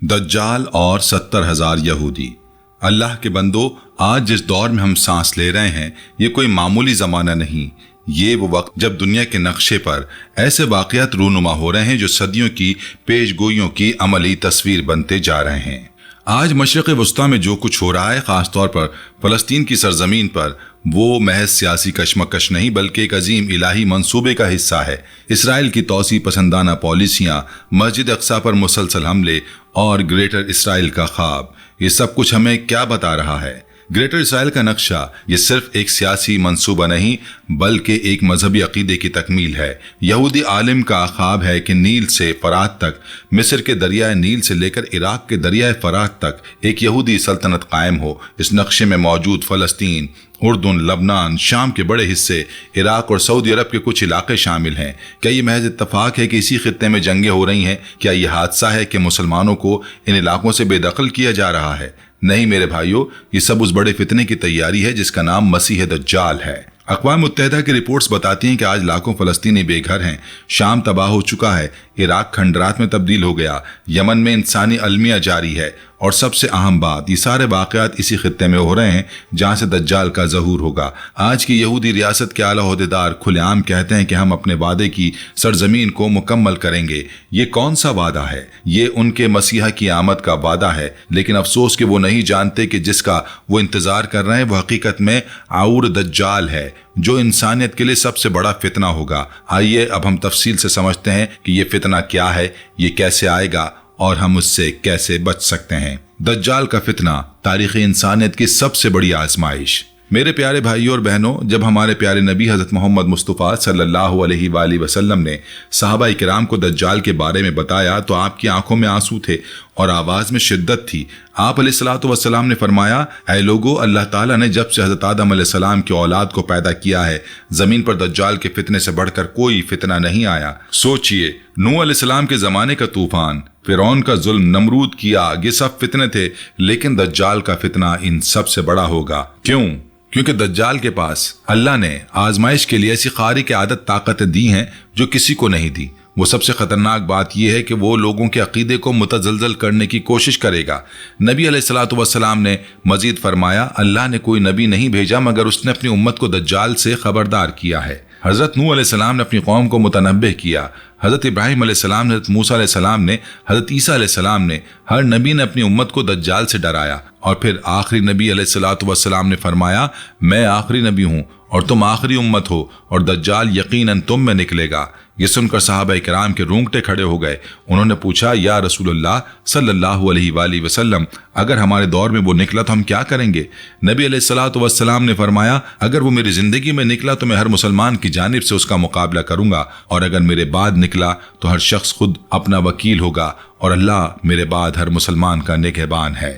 दज्जाल और 70,000 यहूदी। अल्लाह के बंदो, आज जिस दौर में हम सांस ले रहे हैं ये कोई मामूली ज़माना नहीं। ये वो वक्त जब दुनिया के नक्शे पर ऐसे वाक़यात रूनुमा हो रहे हैं जो सदियों की पेशगोइयों की अमली तस्वीर बनते जा रहे हैं। आज मशरिक़ वस्ता में जो कुछ हो रहा है, ख़ास तौर पर फ़लस्तीन की सरजमीन पर, वो महज सियासी कशमकश नहीं बल्कि एक अजीम इलाही मंसूबे का हिस्सा है। इसराइल की तौसी पसंदाना पॉलिसियाँ, मस्जिद अक्सा पर मुसलसल हमले और ग्रेटर इसराइल का ख्वाब, ये सब कुछ हमें क्या बता रहा है? ग्रेटर इसराइल का नक्शा ये सिर्फ एक सियासी मंसूबा नहीं बल्कि एक मजहबी अकीदे की तकमील है। यहूदी आलिम का ख्वाब है कि नील से फरात तक, मिस्र के दरियाए नील से लेकर इराक के दरियाए फरात तक एक यहूदी सल्तनत कायम हो। इस नक्शे में मौजूद फ़लस्तीन, उर्दून, लबनान, शाम के बड़े हिस्से, इराक और सऊदी अरब के कुछ इलाके शामिल हैं। क्या ये महज इत्तफाक है कि इसी खित्ते में जंगें हो रही हैं? क्या ये हादसा है कि मुसलमानों को इन इलाकों से बेदखल किया जा रहा है? नहीं मेरे भाइयों, ये सब उस बड़े फितने की तैयारी है जिसका नाम मसीह दज्जाल है। अक़वाम मुत्तहिदा की रिपोर्ट्स बताती हैं कि आज लाखों फ़लस्तीनी बेघर हैं। शाम तबाह हो चुका है, इराक खंडरात में तब्दील हो गया, यमन में इंसानी अलमिया जारी है, और सबसे अहम बात, ये सारे वाक़यात इसी खित्ते में हो रहे हैं जहाँ से दज्जाल का ज़हूर होगा। आज की यहूदी रियासत के आला ओहदेदार खुलेआम कहते हैं कि हम अपने वादे की सरजमीन को मुकम्मल करेंगे। ये कौन सा वादा है? ये उनके मसीहा की आमद का वादा है, लेकिन अफसोस कि वो नहीं जानते कि जिसका वो इंतज़ार कर रहे हैं वो हकीकत में आउर दज्जाल है, जो इंसानियत के लिए सबसे बड़ा फितना होगा। आइए अब हम तफसील से समझते हैं कि ये फितना क्या है, ये कैसे आएगा और हम उससे कैसे बच सकते हैं। दज्जाल का फितना, तारीख़ इंसानियत की सबसे बड़ी आजमाइश। मेरे प्यारे भाइयों और बहनों, जब हमारे प्यारे नबी हज़रत मोहम्मद मुस्तफ़ा सल्लल्लाहु अलैहि वसल्लम ने सहाबा इकराम को दज्जाल के बारे में बताया तो आपकी आंखों में आंसू थे और आवाज़ में शिद्दत थी। आप अलैहिस्सलातु वस्सलाम ने फरमाया, ऐ लोगो, अल्लाह ताला ने जब से हज़रत आदम अलैहिस्सलाम की औलाद को पैदा किया है, ज़मीन पर दज्जाल के फितने से बढ़कर कोई फितना नहीं आया। सोचिए, नूह अलैहिस्सलाम के ज़माने का तूफ़ान, फ़िरौन का जुल्म, नमरूद की आग, ये सब फितने थे, लेकिन दज्जाल का फितना इन सब से बड़ा होगा। क्यों? क्योंकि दज्जाल के पास अल्लाह ने आजमाइश के लिए ऐसी खारिक आदत ताकतें दी हैं जो किसी को नहीं दी। वो सबसे खतरनाक बात यह है कि वो लोगों के अकीदे को मुतज़लज़ल करने की कोशिश करेगा। नबी अलैहिस्सलातु वस्सलाम ने मजीद फरमाया, अल्लाह ने कोई नबी नहीं भेजा मगर उसने अपनी उम्मत को दज्जाल से खबरदार किया है। हज़रत नूह अलैहिस्सलाम ने अपनी कौम को मुतनब्बिह किया, हज़रत इब्राहीम अलैहिस्सलाम ने, हज़रत मूसा अलैहिस्सलाम ने, हज़रत ईसा अलैहिस्सलाम ने, हर नबी ने अपनी उम्मत को दज्जाल से डराया। और फिर आखिरी नबी अलैहिस्सलातु वस्सलाम ने फरमाया, मैं आखिरी नबी हूँ और तुम आखिरी उम्मत हो और दज्जाल यकीनन तुम में निकलेगा। ये सुनकर सहाबा इकराम के रोंगटे खड़े हो गए। उन्होंने पूछा, या रसूलुल्लाह सल्लल्लाहु अलैहि वसल्लम, अगर हमारे दौर में वो निकला तो हम क्या करेंगे? नबी अलैहिस्सलातु वस्सलाम ने फरमाया, अगर वो मेरी जिंदगी में निकला तो मैं हर मुसलमान की जानिब से उसका मुकाबला करूंगा, और अगर मेरे बाद निकला तो हर शख्स खुद अपना वकील होगा, और अल्लाह मेरे बाद हर मुसलमान का निगहबान है।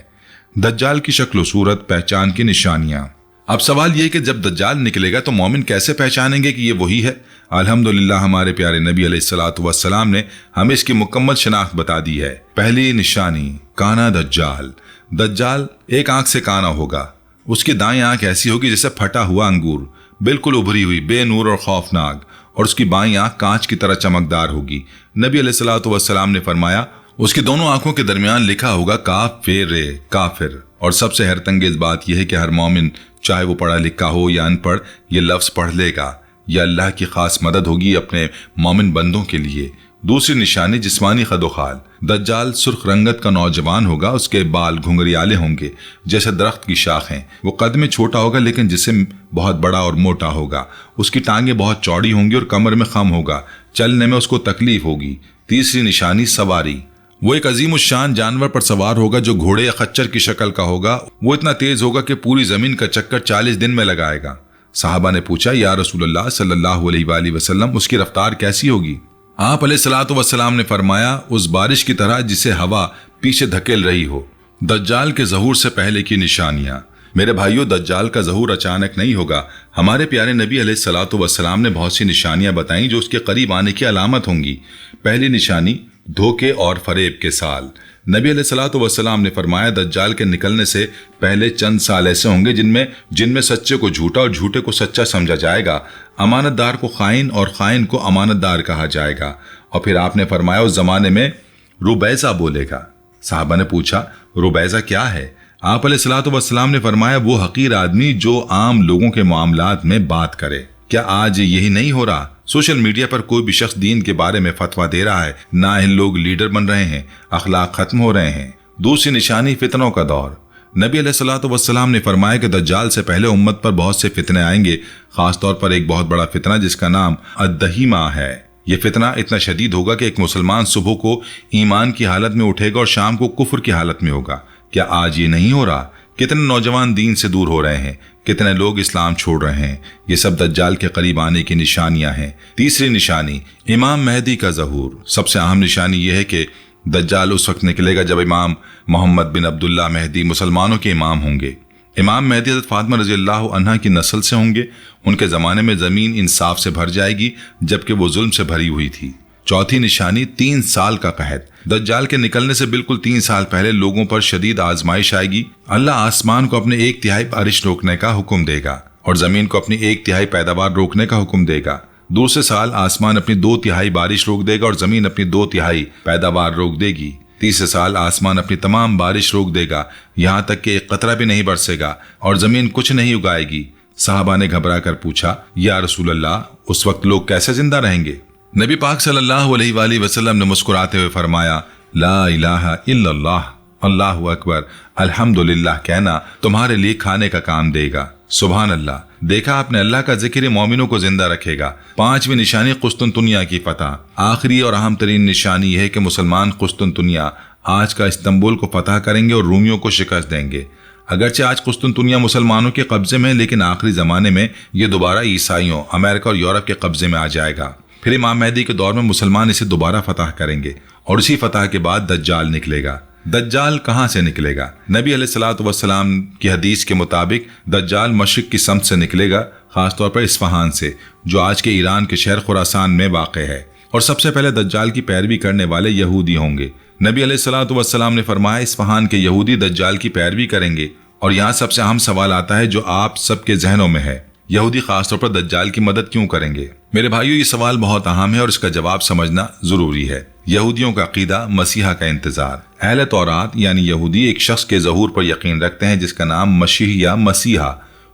दज्जाल की शक्ल सूरत, पहचान की निशानियां। अब सवाल यह कि जब दज्जाल निकलेगा तो मोमिन कैसे पहचानेंगे कि ये वही है? अल्हम्दुलिल्लाह, हमारे प्यारे नबी अलैहिस्सलातु वस्सलाम ने हमें इसकी मुकम्मल शनाख्त बता दी है। पहली निशानी, काना दज्जाल। दज्जाल एक आंख से काना होगा। उसकी दाएं आंख ऐसी होगी जैसे फटा हुआ अंगूर, बिल्कुल उभरी हुई, बेनूर और खौफनाक, और उसकी बाईं आंख कांच की तरह चमकदार होगी। नबी अलैहिस्सलातु वस्सलाम ने फरमाया, उसकी दोनों आंखों के दरमियान लिखा होगा काफिर, काफिर। और सबसे हैरतंगेज बात यह है कि हर मोमिन, चाहे वो पढ़ा लिखा हो या अनपढ़, ये लफ्ज पढ़ लेगा। यह अल्लाह की खास मदद होगी अपने मोमिन बंदों के लिए। दूसरी निशानी, जिस्मानी खदोखाल। दज्जाल सुर्ख रंगत का नौजवान होगा, उसके बाल घुंघरियाले होंगे जैसे दरख्त की शाखें। वो कद में छोटा होगा लेकिन जिस्म बहुत बड़ा और मोटा होगा। उसकी टांगें बहुत चौड़ी होंगी और कमर में खम होगा, चलने में उसको तकलीफ होगी। तीसरी निशानी, सवारी। वो एक अजीमुशान जानवर पर सवार होगा जो घोड़े या खच्चर की शक्ल का होगा। वो इतना तेज होगा कि पूरी जमीन का चक्कर 40 दिन में लगाएगा। साहबा ने पूछा, या रसूलुल्लाह सल्लल्लाहु अलैहि वसल्लम, उसकी रफ्तार कैसी होगी? आप अलैहिस्सलातु वस्सलाम ने फरमाया, उस बारिश की तरह जिसे हवा पीछे धकेल रही हो। दज्जाल के ज़हूर से पहले की निशानियां। मेरे भाइयों, दज्जाल का ज़हूर अचानक नहीं होगा। हमारे प्यारे नबी अलैहिस्सलातु वस्सलाम ने बहुत सी निशानियां बताई जो उसके करीब आने की अलामत होंगी। पहली निशानी, धोखे और फरेब के साल। नबी अलैहिस्सलातु वस्सलाम ने फरमाया, दज्जाल के निकलने से पहले चंद साल ऐसे होंगे जिनमें सच्चे को झूठा और झूठे को सच्चा समझा जाएगा, अमानतदार को खाइन और खाइन को अमानतदार कहा जाएगा। और फिर आपने फरमाया, उस जमाने में रुबैसा बोलेगा। साहबा ने पूछा, रुबैज़ा क्या है? आप अलैहिस्सलातु वस्सलाम ने फरमाया, वो हकीर आदमी जो आम लोगों के मामलात में बात करे। क्या आज यही नहीं हो रहा? सोशल मीडिया पर कोई भी शख्स दीन के बारे में फतवा दे रहा है, नाअहल लोग लीडर बन रहे हैं, अखलाक खत्म हो रहे हैं। दूसरी निशानी फितनों का दौर। नबी अलैहिस्सलातु वस्सलाम ने फरमाया कि दज्जाल से पहले उम्मत पर बहुत से फितने आएंगे, खास तौर पर एक बहुत बड़ा फितना जिसका नाम अद्दहीमा है। ये फितना इतना शदीद होगा कि एक मुसलमान सुबह को ईमान की हालत में उठेगा और शाम को कुफ्र की हालत में होगा। क्या आज ये नहीं हो रहा? कितने नौजवान दीन से दूर हो रहे हैं, कितने लोग इस्लाम छोड़ रहे हैं। ये सब दज्जाल के करीब आने की निशानियां हैं। तीसरी निशानी, इमाम मेहदी का ज़हूर। सबसे अहम निशानी यह है कि दज्जाल उस वक्त निकलेगा जब इमाम मोहम्मद बिन अब्दुल्ला मेहदी मुसलमानों के इमाम होंगे। इमाम मेहदी हज़रत फातिमा रज़ियल्लाहु अन्हा की नस्ल से होंगे। उनके ज़माने में ज़मीन इंसाफ से भर जाएगी, जबकि वो जुल्म से भरी हुई थी। चौथी निशानी, 3 साल का कहद। दज्जाल के निकलने से बिल्कुल 3 साल पहले लोगों पर शदीद आजमाइश आएगी। अल्लाह आसमान को अपने 1/3 बारिश रोकने का हुक्म देगा और ज़मीन को अपनी 1/3 पैदावार रोकने का हुक्म देगा। दूसरे साल आसमान अपनी 2/3 बारिश रोक देगा और ज़मीन अपनी 2/3 पैदावार रोक देगी। तीसरे साल आसमान अपनी तमाम बारिश रोक देगा, यहाँ तक कि एक कतरा भी नहीं बरसेगा और ज़मीन कुछ नहीं उगाएगी। साहबा ने घबरा कर पूछा, या रसूल अल्लाह, उस वक्त लोग कैसे जिंदा रहेंगे? नबी पाक सल्लल्लाहु अलैहि वसल्लम ने मुस्कुराते हुए फरमाया, ला इलाहा इल्लल्लाह, अल्लाहु अकबर, अल्हम्दुलिल्लाह कहना तुम्हारे लिए खाने का काम देगा। सुभान अल्लाह। देखा आपने, अल्लाह का जिक्र मोमिनों को जिंदा रखेगा। 5वीं निशानी, कुस्तुनतुनिया की फतह। आखिरी और अहम तरीन निशानी यह है कि मुसलमान कुस्तुनतुनिया, आज का इस्तांबुल को फतह करेंगे और रूमियों को शिकस्त देंगे। अगरचे आज कुस्तुनतुनिया मुसलमानों के कब्जे में है, लेकिन आखिरी जमाने में ये दोबारा ईसाइयों, अमेरिका और यूरोप के कब्जे में आ जाएगा। फिर इमाम मेहदी के दौर में मुसलमान इसे दोबारा फतह करेंगे और इसी फतह के बाद दज्जाल निकलेगा। दज्जाल कहाँ से निकलेगा? नबी अलैहिस्सलातु वस्सलाम की हदीस के मुताबिक दज्जाल मशरिक की समत से निकलेगा, खासतौर पर इस्फहान से, जो आज के ईरान के शहर खुरासान में वाक़ है। और सबसे पहले दज्जाल की पैरवी करने वाले यहूदी होंगे। नबी अलैहिस्सलातु वस्सलाम ने फरमाया, इस्फहान के यहूदी दज्जाल की पैरवी करेंगे। और यहाँ सबसे अहम सवाल आता है जो आप सबके जहनों में है, यहूदी खासतौर पर दज्जाल की मदद क्यों करेंगे? मेरे भाइयों, ये सवाल बहुत अहम है और इसका जवाब समझना जरूरी है। यहूदियों का अकीदा, मसीहा का इंतजार। अहले तौरात यानी यहूदी एक शख्स के ज़हूर पर यकीन रखते हैं जिसका नाम मसीह या मसीहा,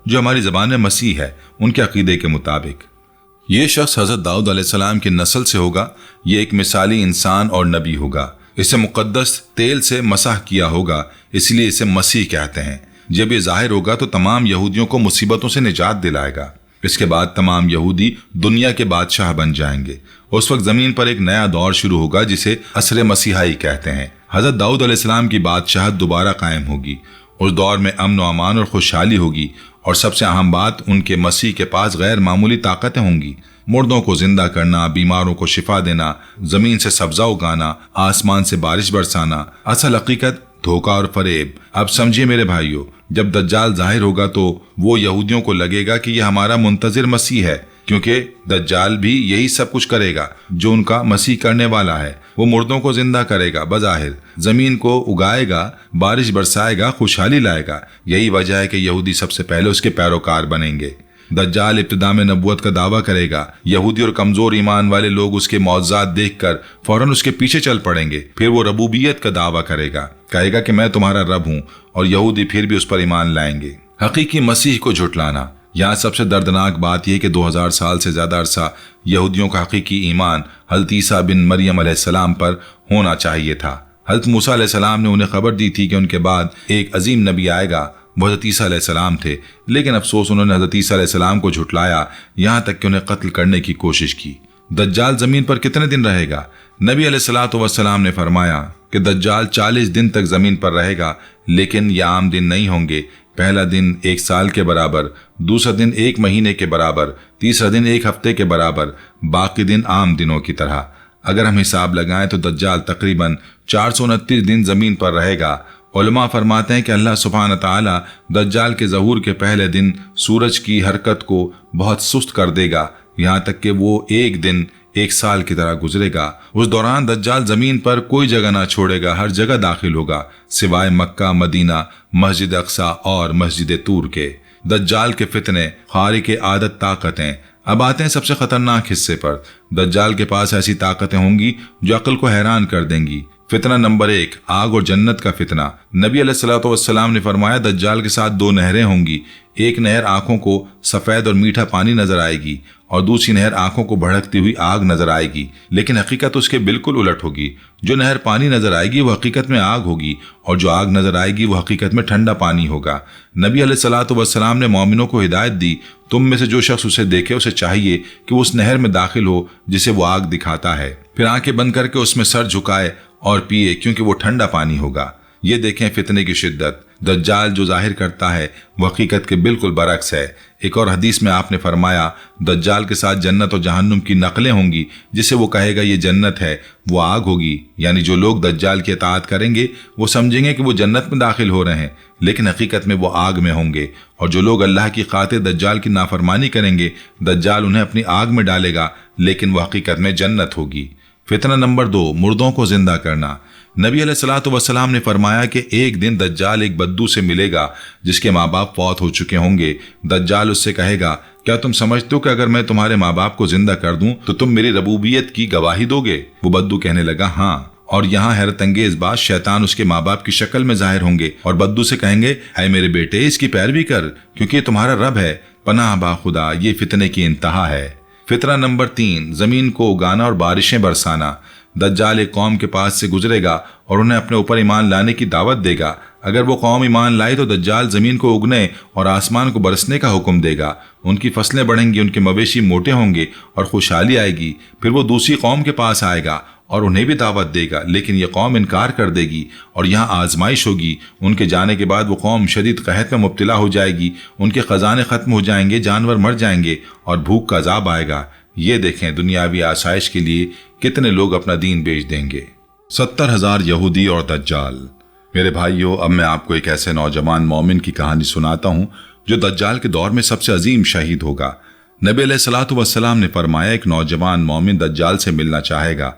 जो हमारी ज़बान में मसीह है, उनके अकीदे के मुताबिक। ये शख्स हज़रत दाऊद अलैहिस्सलाम की नस्ल से होगा। ये एक मिसाली इंसान और नबी होगा। इसे मुक़द्दस तेल से मसाह किया होगा, इसलिए इसे मसीह कहते हैं। जब ये जाहिर होगा तो तमाम यहूदियों को मुसीबतों से निजात दिलाएगा। इसके बाद तमाम यहूदी दुनिया के बादशाह बन जाएंगे। उस वक्त ज़मीन पर एक नया दौर शुरू होगा जिसे असर मसीहाई कहते हैं। हज़रत दाऊद अलैहिस्सलाम की बादशाहत दोबारा कायम होगी। उस दौर में अमन व अमान और खुशहाली होगी और सबसे अहम बात, उनके मसीह के पास गैर मामूली ताकतें होंगी। मुर्दों को जिंदा करना, बीमारों को शिफा देना, ज़मीन से सब्जा उगाना, आसमान से बारिश बरसाना। असल हकीकत धोखा और फरेब। अब समझिए मेरे भाइयों, जब दज्जाल जाहिर होगा तो वो यहूदियों को लगेगा कि यह हमारा मुंतजिर मसीह है, क्योंकि दज्जाल भी यही सब कुछ करेगा जो उनका मसीह करने वाला है। वो मुर्दों को जिंदा करेगा, बज़ाहिर जमीन को उगाएगा, बारिश बरसाएगा, खुशहाली लाएगा। यही वजह है कि यहूदी सबसे पहले उसके पैरोकार बनेंगे। दज्जाल इब्तिदा में नबूवत का दावा करेगा। यहूदी और कमजोर ईमान वाले लोग उसके मौजज़ात देखकर फौरन उसके पीछे चल पड़ेंगे। फिर वो रबूबियत का दावा करेगा, कहेगा कि मैं तुम्हारा रब हूँ, और यहूदी फिर भी उस पर ईमान लाएंगे। हकीकी मसीह को झुटलाना। यहाँ सबसे दर्दनाक बात यह कि 2000 साल से ज्यादा अरसा यहूदियों का हकीकी ईमान हज़रत ईसा बिन मरियम अलैहिस्सलाम पर होना चाहिए था। हज़रत मूसा अलैहिस्सलाम ने उन्हें खबर दी थी कि उनके बाद एक अजीम नबी आएगा, वो हज़रत ईसा अलैहिस्सलाम थे। लेकिन अफसोस, उन्होंने हज़रत ईसा अलैहिस्सलाम को झुटलाया, यहाँ तक कि उन्हें कत्ल करने की कोशिश की। दज्जाल ज़मीन पर कितने दिन रहेगा? नबी अलैहिस्सलातु वस्सलाम ने फरमाया कि दज्जाल 40 दिन तक ज़मीन पर रहेगा, लेकिन यह आम दिन नहीं होंगे। पहला दिन 1 साल के बराबर, दूसरा दिन 1 महीने के बराबर, तीसरा दिन 1 हफ्ते के बराबर, बाकी दिन आम दिनों की तरह। अगर हम हिसाब लगाएं तो दज्जाल तकरीबन 429 दिन ज़मीन पर रहेगा। उलमा फरमाते हैं कि अल्लाह सुब्हान तआला दज्जाल के ज़हूर के पहले दिन सूरज की हरकत को बहुत सुस्त कर देगा, यहाँ तक कि वो एक दिन 1 साल की तरह गुजरेगा। उस दौरान दज्जाल ज़मीन पर कोई जगह ना छोड़ेगा, हर जगह दाखिल होगा सिवाय मक्का, मदीना, मस्जिद अक्सा और मस्जिद तूर के। दज्जाल के फितने, खारिक आदत ताकतें। अब आते हैं सबसे खतरनाक हिस्से पर। दज्जाल के पास ऐसी ताकतें होंगी जो अक्ल को हैरान कर देंगी। फितना नंबर 1, आग और जन्नत का फितना। नबी अलैहिस्सलातु वस्सलाम ने फरमाया, दज्जाल के साथ 2 नहरें होंगी। एक नहर आंखों को सफेद और मीठा पानी नजर आएगी और दूसरी नहर आंखों को भड़कती हुई आग नजर आएगी, लेकिन हकीकत उसके बिल्कुल उलट होगी। जो नहर पानी नजर आएगी वो हकीकत में आग होगी और जो आग नजर आएगी वो हकीकत में ठंडा पानी होगा। नबी अलैहिस्सलातु वस्सलाम ने मोमिनों को हिदायत दी, तुम में से जो शख्स उसे देखे उसे चाहिए कि वो उस नहर में दाखिल हो जिसे वो आग दिखाता है, फिर आंखें बंद करके उसमें सर झुकाए और पिए, क्योंकि वो ठंडा पानी होगा। ये देखें फितने की शिद्दत। दज्जाल जो जाहिर करता है वो हकीकत के बिल्कुल बरक्स है। एक और हदीस में आपने फरमाया, दज्जाल के साथ जन्नत और जहन्नुम की नकलें होंगी, जिसे वो कहेगा ये जन्नत है, वो आग होगी। यानी जो लोग दज्जाल की इताअत करेंगे वो समझेंगे कि वो जन्नत में दाखिल हो रहे हैं, लेकिन हकीकत में वो आग में होंगे। और जो लोग अल्लाह की खातिर दज्जाल की नाफरमानी करेंगे, दज्जाल उन्हें अपनी आग में डालेगा, लेकिन वो हकीकत में जन्नत होगी। फितना नंबर 2, मुर्दों को जिंदा करना। नबी अलैहिस्सलातु वस्सलाम ने फरमाया कि एक दिन दज्जाल एक बद्दू से मिलेगा जिसके माँ बाप फौत हो चुके होंगे। दज्जाल उससे कहेगा, क्या तुम समझते हो कि अगर मैं तुम्हारे माँ बाप को जिंदा कर दूं तो तुम मेरी रबूबियत की गवाही दोगे? वो बद्दू कहने लगा, हाँ। और यहाँ हैरत अंगेज बात, शैतान उसके माँ बाप की शक्ल में जाहिर होंगे और बद्दू से कहेंगे, ऐ मेरे बेटे, इसकी पैरवी कर, क्योंकि ये तुम्हारा रब है। पनाह बा खुदा, ये फितने की इंतहा है। फितरा नंबर 3, जमीन को उगाना और बारिशें बरसाना। दज्जाल एक कौम के पास से गुजरेगा और उन्हें अपने ऊपर ईमान लाने की दावत देगा। अगर वो कौम ईमान लाई तो दज्जाल जमीन को उगने और आसमान को बरसने का हुक्म देगा। उनकी फसलें बढ़ेंगी, उनके मवेशी मोटे होंगे और खुशहाली आएगी। फिर वो दूसरी कौम के पास आएगा और उन्हें भी दावत देगा, लेकिन ये कौम इनकार कर देगी और यहाँ आजमाइश होगी। उनके जाने के बाद वो कौम शदीद कहत में मुब्तला हो जाएगी, उनके खजाने खत्म हो जाएंगे, जानवर मर जाएंगे और भूख का अजाब आएगा। ये देखें दुनियावी आसाइश के लिए कितने लोग अपना दीन बेच देंगे। 70,000 यहूदी और दज्जाल। मेरे भाइयों, अब मैं आपको एक ऐसे नौजवान मोमिन की कहानी सुनाता हूँ जो दज्जाल के दौर में सबसे अजीम शहीद होगा। नबी अलैहिस्सलातु वस्सलाम ने फरमाया, एक नौजवान मोमिन दज्जाल से मिलना चाहेगा।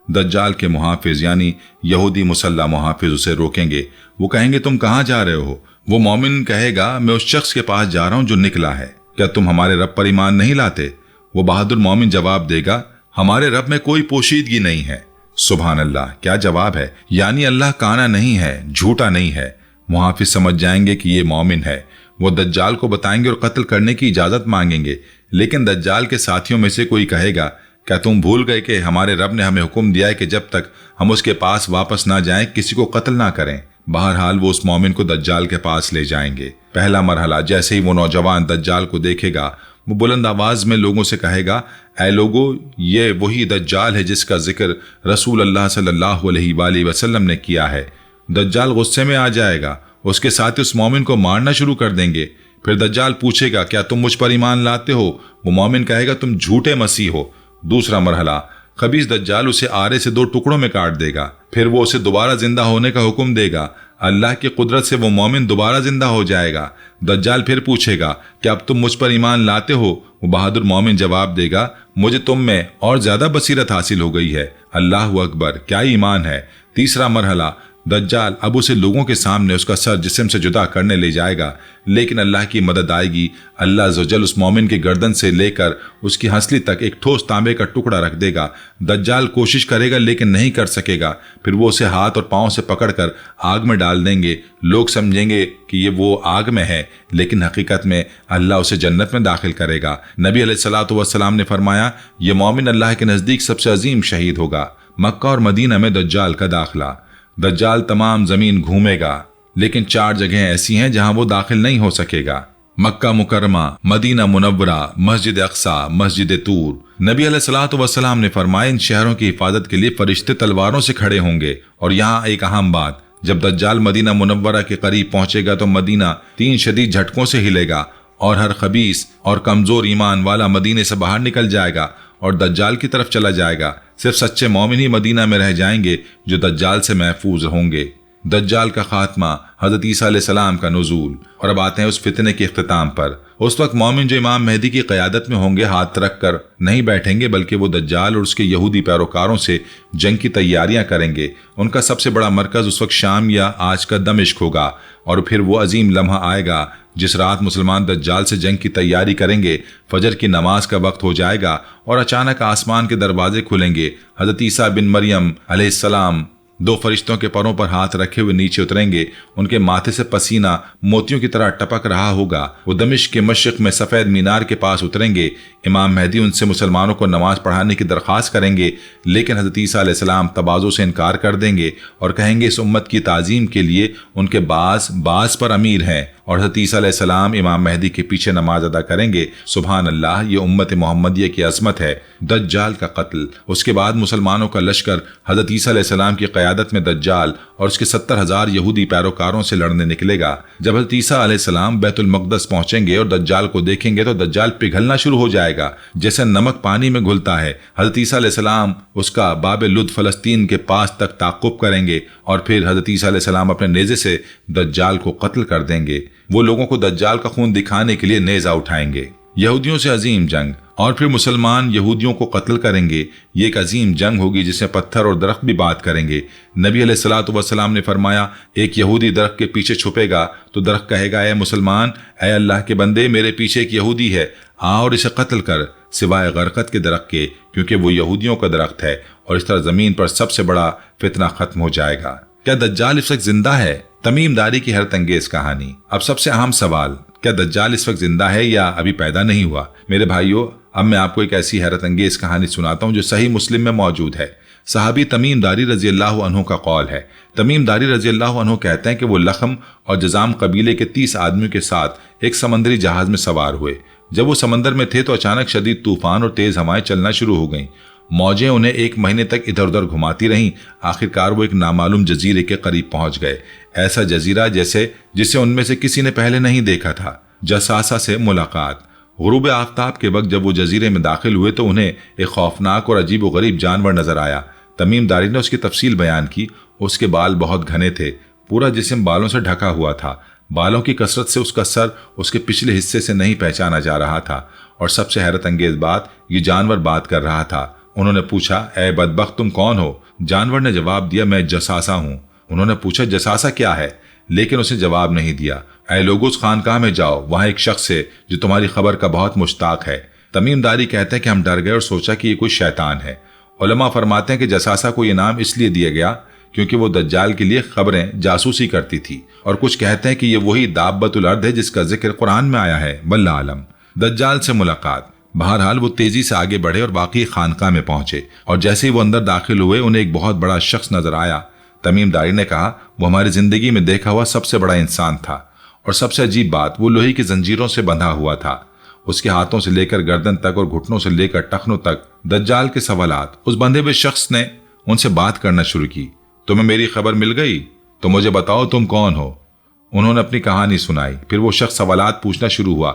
दज्जाल के मुहाफिज यानी यहूदी मुसल्ला मुहाफिज उसे रोकेंगे। वो कहेंगे, तुम कहाँ जा रहे हो? वो मोमिन कहेगा, मैं उस शख्स के पास जा रहा हूँ जो निकला है। क्या तुम हमारे रब पर ईमान नहीं लाते? वो बहादुर मोमिन जवाब देगा, हमारे रब में कोई पोशीदगी नहीं है। सुभान अल्लाह, क्या जवाब है! यानी अल्लाह काना नहीं है, झूठा नहीं है। मुहाफिज समझ जाएंगे कि ये मोमिन है। वो दज्जाल को बताएंगे और कत्ल करने की इजाजत मांगेंगे। लेकिन दज्जाल के साथियों में से कोई कहेगा, क्या तुम भूल गए कि हमारे रब ने हमें हुक्म दिया है कि जब तक हम उसके पास वापस ना जाएं किसी को कत्ल ना करें। बहरहाल वो उस मोमिन को दज्जाल के पास ले जाएंगे। पहला मरहला, जैसे ही वो नौजवान दज्जाल को देखेगा वो बुलंद आवाज में लोगों से कहेगा, ऐ लोगो, ये वही दज्जाल है जिसका जिक्र रसूल अल्लाह सल्लल्लाहु अलैहि वसल्लम ने किया है। दज्जाल गुस्से में आ जाएगा, उसके साथ उस मोमिन को मारना शुरू कर देंगे। फिर दज्जाल पूछेगा, क्या तुम मुझ पर ईमान लाते हो? वो मोमिन कहेगा, तुम झूठे मसीह हो। दूसरा मरहला, खबीस दज्जाल उसे आरे से 2 टुकड़ों में काट देगा। फिर वो उसे दोबारा जिंदा होने का हुक्म देगा। अल्लाह की कुदरत से वो मोमिन दोबारा जिंदा हो जाएगा। दज्जाल फिर पूछेगा, क्या अब तुम मुझ पर ईमान लाते हो? वो बहादुर मोमिन जवाब देगा, मुझे तुम में और ज्यादा बसीरत हासिल हो गई है। अल्लाह अकबर, क्या ईमान है। तीसरा मरहला, दज्जाल अब उसे लोगों के सामने उसका सर जिस्म से जुदा करने ले जाएगा, लेकिन अल्लाह की मदद आएगी। अल्लाह अज़्ज़वजल उस मोमिन की गर्दन से लेकर उसकी हंसली तक एक ठोस तांबे का टुकड़ा रख देगा। दज्जाल कोशिश करेगा लेकिन नहीं कर सकेगा। फिर वो उसे हाथ और पांव से पकड़कर आग में डाल देंगे। लोग समझेंगे कि ये वो आग में है, लेकिन हकीकत में अल्लाह उसे जन्नत में दाखिल करेगा। नबी अलैहिस्सलातु वस्सलाम ने फरमाया, ये मोमिन अल्लाह के नज़दीक सबसे अजीम शहीद होगा। मक्का और मदीना में दज्जाल का दाखिला। दज्जाल तमाम जमीन घूमेगा, लेकिन 4 जगह ऐसी हैं जहां वो दाखिल नहीं हो सकेगा। मक्का मुकरमा, मदीना मुनव्वरा, मस्जिद अक्सा, मस्जिद तूर। नबी अलैहिस्सलातु वस्सलाम ने फरमाया, इन शहरों की हिफाजत के लिए फरिश्ते तलवारों से खड़े होंगे। और यहाँ एक अहम बात, जब दज्जाल मदीना मुनव्वरा के करीब पहुंचेगा तो मदीना 3 शदीद झटकों से हिलेगा और हर खबीस और कमजोर ईमान वाला मदीने से बाहर निकल जाएगा और दज्जाल की तरफ चला जाएगा। सिर्फ सच्चे मोमिन ही मदीना में रह जाएंगे जो दज्जाल से महफूज होंगे। दज्जाल का खात्मा, हजरत ईसा अलैहिस्सलाम का नुज़ूल। और अब आते हैं उस फितने के इख्तिताम पर। उस वक्त मोमिन जो इमाम मेहदी की क़यादत में होंगे हाथ रख कर नहीं बैठेंगे, बल्कि वो दज्जाल और उसके यहूदी पैरोकारों से जंग की तैयारियां करेंगे। उनका सबसे बड़ा मरकज उस वक्त शाम या आज का दमिश्क होगा। और फिर वो अजीम लम्हा आएगा جس رات مسلمان دجال سے جنگ کی تیاری کریں گے، فجر کی نماز کا وقت ہو جائے گا اور اچانک آسمان کے دروازے کھلیں گے۔ حضرت عیسیٰ بن مریم علیہ السلام 2 فرشتوں کے پروں پر ہاتھ رکھے ہوئے نیچے اتریں گے، ان کے ماتھے سے پسینہ موتیوں کی طرح ٹپک رہا ہوگا۔ وہ دمشق کے مشرق میں سفید مینار کے پاس اتریں گے۔ امام مہدی ان سے مسلمانوں کو نماز پڑھانے کی درخواست کریں گے، لیکن حضرت عیسیٰ علیہ السلام تواضع سے انکار کر دیں گے اور کہیں گے اس امت کی تعظیم کے لیے ان کے بعض پر امیر ہیں، اور حضرت عیسیٰ علیہ السلام امام مہدی کے پیچھے نماز ادا کریں گے۔ سبحان اللہ، یہ امت محمدیہ کی عظمت ہے۔ دجال کا قتل۔ اس کے بعد مسلمانوں کا لشکر حضرت عیسیٰ علیہ السلام کی قیادت میں دجال اور اس کے 70,000 یہودی پیروکاروں سے لڑنے نکلے گا۔ جب حضرت عیسیٰ علیہ السلام بیت المقدس پہنچیں گے اور دجال کو دیکھیں گے تو دجال پگھلنا شروع ہو جائے گا جیسے نمک پانی میں گھلتا ہے۔ حضرت عیسیٰ علیہ السلام اس کا باب لد فلسطین کے پاس تک تعقب کریں گے اور پھر حضرت عیسیٰ علیہ السلام اپنے نیزے سے دجال کو قتل کر دیں گے۔ وہ لوگوں کو دجال کا خون دکھانے کے لیے نیزہ اٹھائیں گے۔ یہودیوں سے عظیم جنگ، اور پھر مسلمان یہودیوں کو قتل کریں گے۔ یہ ایک عظیم جنگ ہوگی جس میں پتھر اور درخت بھی بات کریں گے۔ نبی علیہ الصلوۃ والسلام نے فرمایا، ایک یہودی درخت کے پیچھے چھپے گا تو درخت کہے گا، اے مسلمان، اے اللہ کے بندے، میرے پیچھے ایک یہودی ہے، آ اور اسے قتل کر، سوائے غرقت کے درخت کے، کیونکہ وہ یہودیوں کا درخت ہے۔ اور اس طرح زمین پر سب سے بڑا فتنہ ختم ہو جائے گا۔ کیا دجال اس وقت زندہ ہے؟ تمیم داری کی حیرت انگیز کہانی۔ اب سب سے اہم سوال، کیا دجال اس وقت زندہ ہے یا ابھی پیدا نہیں ہوا؟ میرے بھائیوں، اب میں آپ کو ایک ایسی حیرت انگیز کہانی سناتا ہوں جو صحیح مسلم میں موجود ہے۔ صحابی تمیم داری رضی اللہ عنہ کا قول ہے۔ تمیم داری رضی اللہ عنہ کہتے ہیں کہ وہ لخم اور جزام قبیلے کے 30 آدمیوں کے ساتھ ایک سمندری جہاز میں سوار ہوئے۔ جب وہ سمندر میں تھے تو اچانک شدید طوفان اور تیز ہوائیں چلنا شروع ہو گئیں۔ موجیں انہیں 1 مہینے تک ادھر ادھر گھماتی رہیں۔ آخرکار وہ ایک نامعلوم جزیرے کے قریب پہنچ گئے، ایسا جزیرہ جسے ان میں سے کسی نے پہلے نہیں دیکھا تھا۔ جساسہ سے ملاقات۔ غروب آفتاب کے وقت جب وہ جزیرے میں داخل ہوئے تو انہیں ایک خوفناک اور عجیب و غریب جانور نظر آیا۔ تمیم داری نے اس کی تفصیل بیان کی۔ اس کے بال بہت گھنے تھے، پورا جسم بالوں سے ڈھکا ہوا تھا۔ بالوں کی کثرت سے اس کا سر اس کے پچھلے حصے سے نہیں پہچانا جا رہا تھا، اور سب سے حیرت انگیز بات، یہ جانور بات کر رہا تھا۔ انہوں نے پوچھا، اے بدبخت، تم کون ہو؟ جانور نے جواب دیا، میں جساسہ ہوں۔ انہوں نے پوچھا، جساسہ کیا ہے؟ لیکن اسے جواب نہیں دیا۔ اے لوگو، اس خانقاہ میں جاؤ، وہاں ایک شخص ہے جو تمہاری خبر کا بہت مشتاق ہے۔ تمیم داری کہتے ہیں کہ ہم ڈر گئے اور سوچا کہ یہ کوئی شیطان ہے۔ علماء فرماتے ہیں کہ جساسہ کو یہ نام اس لیے دیا گیا کیونکہ وہ دجال کے لیے خبریں جاسوسی کرتی تھی، اور کچھ کہتے ہیں کہ یہ وہی دابۃ الارض ہے جس کا ذکر قرآن میں آیا ہے۔ واللہ عالم۔ دجال سے ملاقات۔ بہرحال وہ تیزی سے آگے بڑھے اور واقعی خانقاہ میں پہنچے، اور جیسے ہی وہ اندر داخل ہوئے انہیں ایک بہت بڑا شخص نظر آیا۔ تمیم داری نے کہا، وہ ہماری زندگی میں دیکھا ہوا سب سے بڑا انسان تھا، اور سب سے عجیب بات، وہ لوہے کی زنجیروں سے بندھا ہوا تھا۔ اس کے ہاتھوں سے لے کر گردن تک اور گھٹنوں سے لے کر ٹخنوں تک دجال کے سوالات۔ اس بندھے ہوئے شخص نے ان سے بات کرنا شروع کی۔ تمہیں میری خبر مل گئی؟ تو مجھے بتاؤ تم کون ہو؟ انہوں نے اپنی کہانی سنائی۔ پھر وہ شخص سوالات پوچھنا شروع ہوا۔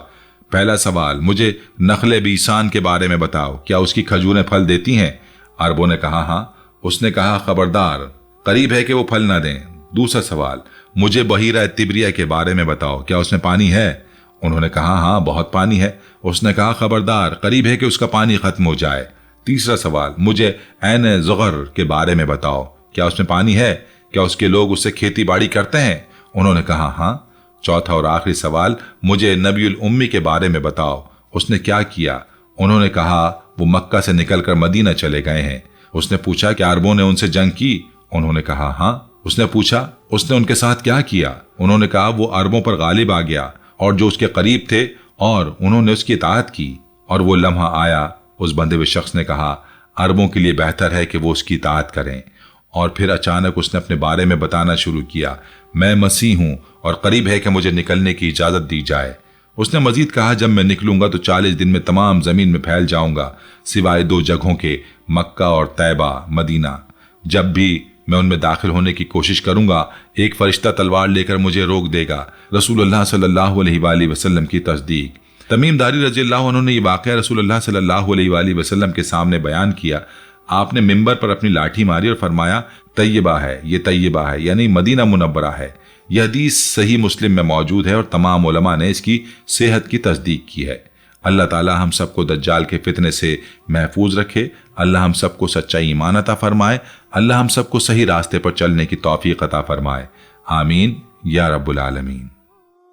پہلا سوال، مجھے نخل بیسان کے بارے میں بتاؤ، کیا اس کی کھجوریں پھل دیتی ہیں؟ عربوں نے کہا ہاں۔ اس نے کہا، خبردار، قریب ہے کہ وہ پھل نہ دیں۔ دوسرا سوال، مجھے بحیرہ تبریہ کے بارے میں بتاؤ، کیا اس میں پانی ہے؟ انہوں نے کہا ہاں، بہت پانی ہے۔ اس نے کہا، خبردار، قریب ہے کہ اس کا پانی ختم ہو جائے۔ تیسرا سوال، مجھے عین زغر کے بارے میں بتاؤ، کیا اس میں پانی ہے؟ کیا اس کے لوگ اس سے کھیتی باڑی کرتے ہیں؟ انہوں نے کہا ہاں۔ چوتھا اور آخری سوال، مجھے نبی الامی کے بارے میں بتاؤ، اس نے کیا کیا؟ انہوں نے کہا، وہ مکہ سے نکل کر مدینہ چلے گئے ہیں۔ اس نے پوچھا کہ عربوں نے ان سے جنگ کی؟ انہوں نے کہا ہاں۔ اس نے پوچھا، اس نے ان کے ساتھ کیا کیا؟ انہوں نے کہا، وہ عربوں پر غالب آ گیا اور جو اس کے قریب تھے، اور انہوں نے اس کی اطاعت کی۔ اور وہ لمحہ آیا، اس بندے ہوئے شخص نے کہا، عربوں کے لیے بہتر ہے کہ وہ اس کی اطاعت کریں۔ اور پھر اچانک اس نے اپنے بارے میں بتانا شروع کیا، میں مسیح ہوں اور قریب ہے کہ مجھے نکلنے کی اجازت دی جائے۔ اس نے مزید کہا، جب میں نکلوں گا تو 40 دن میں تمام زمین میں پھیل جاؤں گا، سوائے 2 جگہوں کے، مکہ اور طیبہ، مدینہ۔ جب بھی میں ان میں داخل ہونے کی کوشش کروں گا، ایک فرشتہ تلوار لے کر مجھے روک دے گا۔ رسول اللہ صلی اللہ علیہ وآلہ وسلم کی تصدیق۔ تمیم داری رضی اللہ عنہ نے یہ واقعہ رسول اللہ صلی اللہ علیہ وآلہ وسلم کے سامنے بیان کیا۔ آپ نے ممبر پر اپنی لاٹھی ماری اور فرمایا، طیبہ ہے، یہ طیبہ ہے، یعنی مدینہ منورہ ہے۔ یہ حدیث صحیح مسلم میں موجود ہے اور تمام علماء نے اس کی صحت کی تصدیق کی ہے۔ اللہ تعالی ہم سب کو دجال کے فتنے سے محفوظ رکھے۔ اللہ ہم سب کو سچا ایمان عطا فرمائے۔ اللہ ہم سب کو صحیح راستے پر چلنے کی توفیق عطا فرمائے۔ آمین یا رب العالمین۔